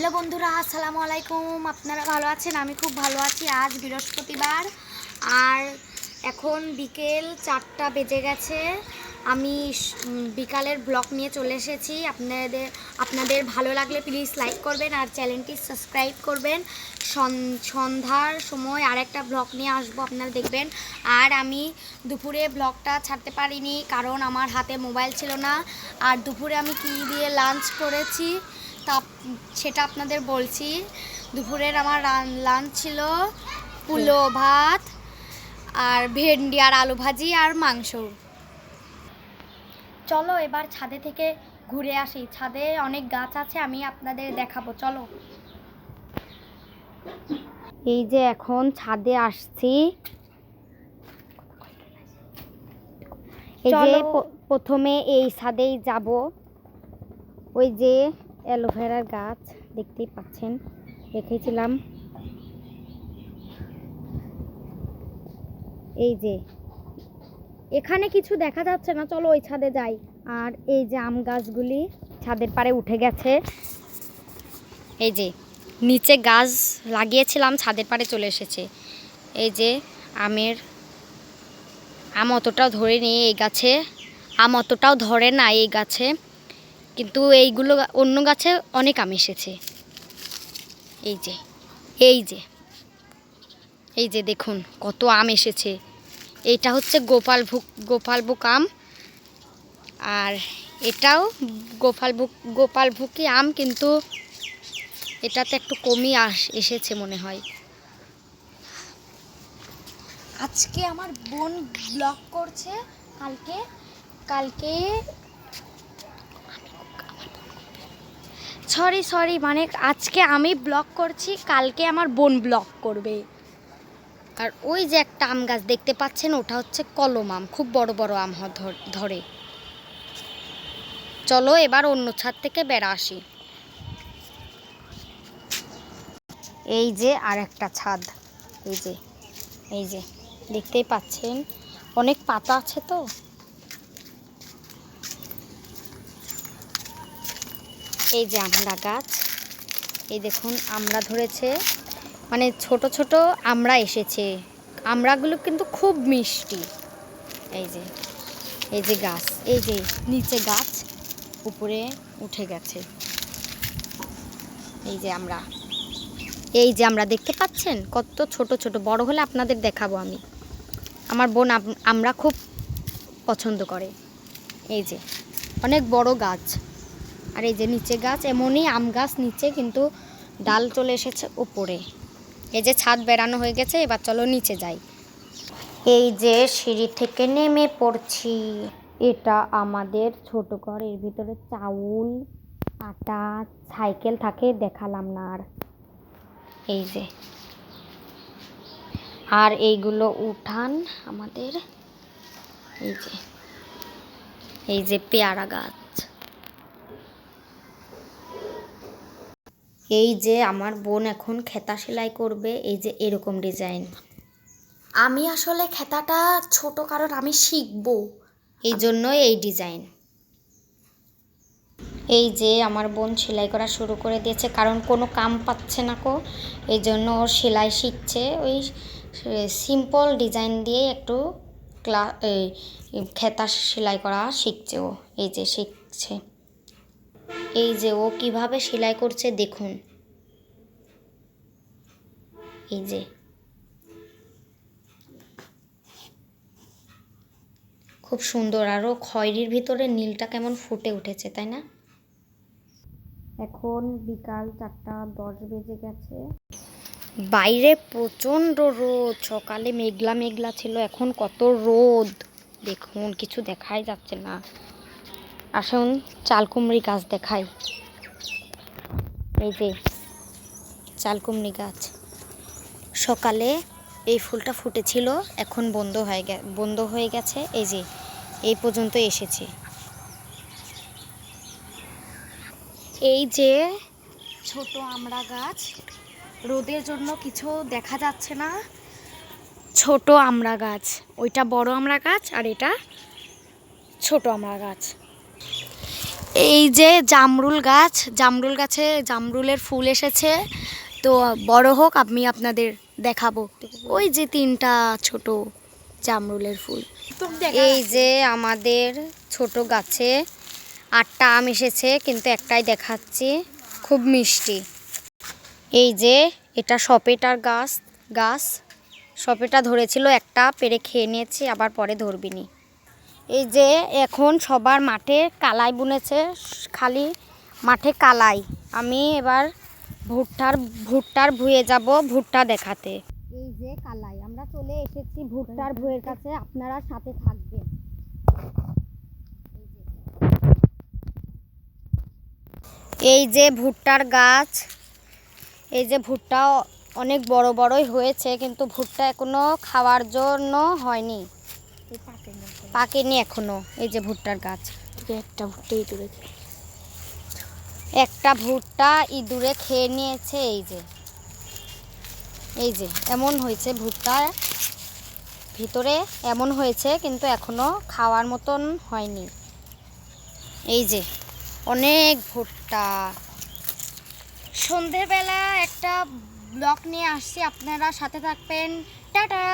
Hello বন্ধুরা, আসসালামু আলাইকুম। আপনারা ভালো আছেন? আমি খুব ভালো আছি। আজ বৃহস্পতিবার আর এখন বিকেল 4টা বেজে গেছে। আমি বিকালের ব্লগ নিয়ে চলে এসেছি। আপনাদের ভালো লাগলে প্লিজ লাইক করবেন আর চ্যানেলটি সাবস্ক্রাইব করবেন। সন্ধ্যার সময় আরেকটা ব্লগ নিয়ে আসবো, আপনারা দেখবেন। আর আমি দুপুরে ব্লগটা ছাড়তে পারিনি কারণ আমার হাতে মোবাইল ছিল না। আর দুপুরে আমি কী দিয়ে লাঞ্চ করেছি তা সেটা আপনাদের বলছি। দুপুরের আমার লাঞ্চ ছিল পুলো ভাত আর ভেন্ডি আর আলু ভাজি আর মাংস। চলো এবার ছাদে থেকে ঘুরে আসি। ছাদে অনেক গাছ আছে, আমি আপনাদের দেখাবো। চলো। এই যে এখন ছাদে আসছি। এই যে প্রথমে এই ছাদেই যাব। ওই যে অ্যালোভেরার গাছ দেখতেই পাচ্ছেন, রেখেছিলাম। এই যে এখানে কিছু দেখা যাচ্ছে না, চলো ওই ছাদে যাই। আর এই যে আম গাছগুলি ছাদের পাড়ে উঠে গেছে। এই যে নিচে গাছ লাগিয়েছিলাম, ছাদের পাড়ে চলে এসেছে। এই যে আম অতটাও ধরে নিয়ে এই গাছে, আম অতটাও ধরে না এই গাছে, কিন্তু এইগুলো অন্য গাছে অনেক আম এসেছে। এই যে এই যে এই যে দেখুন কত আম এসেছে। এইটা হচ্ছে গোপালভোগ আম, আর এটাও গোপালভোগী আম, কিন্তু এটাতে একটু কমই এসেছে মনে হয়। আজকে আমার বোন ব্লগ করছে। কালকে সরি মানে আজকে আমি ব্লগ করছি, কালকে আমার বোন ব্লগ করবে। আর ওই যে একটা আম গাছ দেখতে পাচ্ছেন, ওটা হচ্ছে কলম আম, খুব বড় বড় আম ধরে। চলো এবার অন্য ছাদ থেকে বেড়া আসি। এই যে আর একটা ছাদ। এই যে দেখতেই পাচ্ছেন অনেক পাতা আছে তো। এই যে আমড়া গাছ, এই দেখুন আমড়া ধরেছে, মানে ছোট ছোট আমড়া এসেছে। আমড়াগুলো কিন্তু খুব মিষ্টি। এই যে গাছ, এই যে নিচে গাছ, উপরে উঠে গেছে। এই যে আমরা দেখতে পাচ্ছেন কত ছোট ছোট, বড় হলে আপনাদের দেখাবো আমি। আমার বোন আমরা খুব পছন্দ করে। এই যে অনেক বড় গাছ। আর এই যে নিচে গাছ, এমনই আম গাছ নিচে, কিন্তু ডাল চলে এসেছে উপরে। এই যে ছাদ বেড়ানো হয়ে গেছে, এবার চলো নিচে যাই। এই যে সিঁড়ি থেকে নেমে পড়ছি। এটা আমাদের ছোট ঘর, এর ভিতরে চাউল আটা সাইকেল থাকে, দেখালাম না আর। এই যে আর এইগুলো উঠান আমাদের। এই যে পেয়ারা গাছ। এই যে আমার বোন এখন খেতা সেলাই করবে, এই যে এরকম ডিজাইন। আমি আসলে খেতাটা ছোট, কারণ আমি শিখবো, এই জন্য এই ডিজাইন। এই যে আমার বোন সেলাই করা শুরু করে দিয়েছে, কারণ কোনো কাম পাচ্ছে না কো, এই জন্য ওর সেলাই শিখছে। ওই সিম্পল ডিজাইন দিয়ে একটু খেতা সেলাই করা শিখছে ও। এই যে শিখছে, এই যে ও কিভাবে সেলাই করছে দেখুন। এই যে খুব সুন্দর, আরও খয়েরির ভিতরে নীলটা কেমন ফুটে উঠেছে, তাই না? এখন বিকাল 4:10 বেজে গেছে। বাইরে প্রচণ্ড রোদ, সকালে মেঘলা মেঘলা ছিল, এখন কত রোদ দেখুন, কিছু দেখাই যাচ্ছে না। আসুন চালকুমড়ি গাছ দেখাই। এই যে চালকুমড়ি গাছ, সকালে এই ফুলটা ফুটেছিল, এখন বন্ধ হয়ে গেছে। এই যে এই পর্যন্ত এসেছে। এই যে ছোট আমড়া গাছ, রোদের জন্য কিছু দেখা যাচ্ছে না। ছোট আমড়া গাছ, ওইটা বড় আমড়া গাছ আর এটা ছোট আমড়া গাছ। এই যে জামরুল গাছ, জামরুল গাছে জামরুলের ফুল এসেছে, তো বড় হোক আমি আপনাদের দেখাবো। ওই যে 3টা ছোট জামরুলের ফুল। এই যে আমাদের ছোট গাছে 8টা আম এসেছে, কিন্তু একটাই দেখাচ্ছি, খুব মিষ্টি। এই যে এটা সপেটার গাছ সপেটা ধরেছিল, একটা পেরে খেয়ে নিয়েছি, আবার পরে ধরবিনি। এই যে এখন সবার মাঠে কালাই বুনেছে, খালি মাঠে কালাই। আমি এবার ভুট্টার ভুঁয়ে যাব ভুট্টা দেখাতে। এই যে কালাই, আমরা চলে এসেছি ভুট্টার ভুঁয়ের কাছে, আপনারা সাথে থাকবেন। এই যে ভুট্টার গাছ, এই যে ভুট্টা অনেক বড় বড়ই হয়েছে, কিন্তু ভুট্টা এখনো খাওয়ার জন্য হয়নি, পাকেনি এখনো। এই যে ভুট্টার গাছ, একটা ভুট্টা ইঁদুরে খেয়ে নিয়েছে। এই যে এমন হয়েছে, ভুট্টা ভিতরে এমন হয়েছে, কিন্তু এখনো খাওয়ার মতন হয়নি। এই যে অনেক ভুট্টা। সন্ধেবেলা একটা ব্লগ নিয়ে আসছি, আপনারা সাথে থাকবেন। টাটা।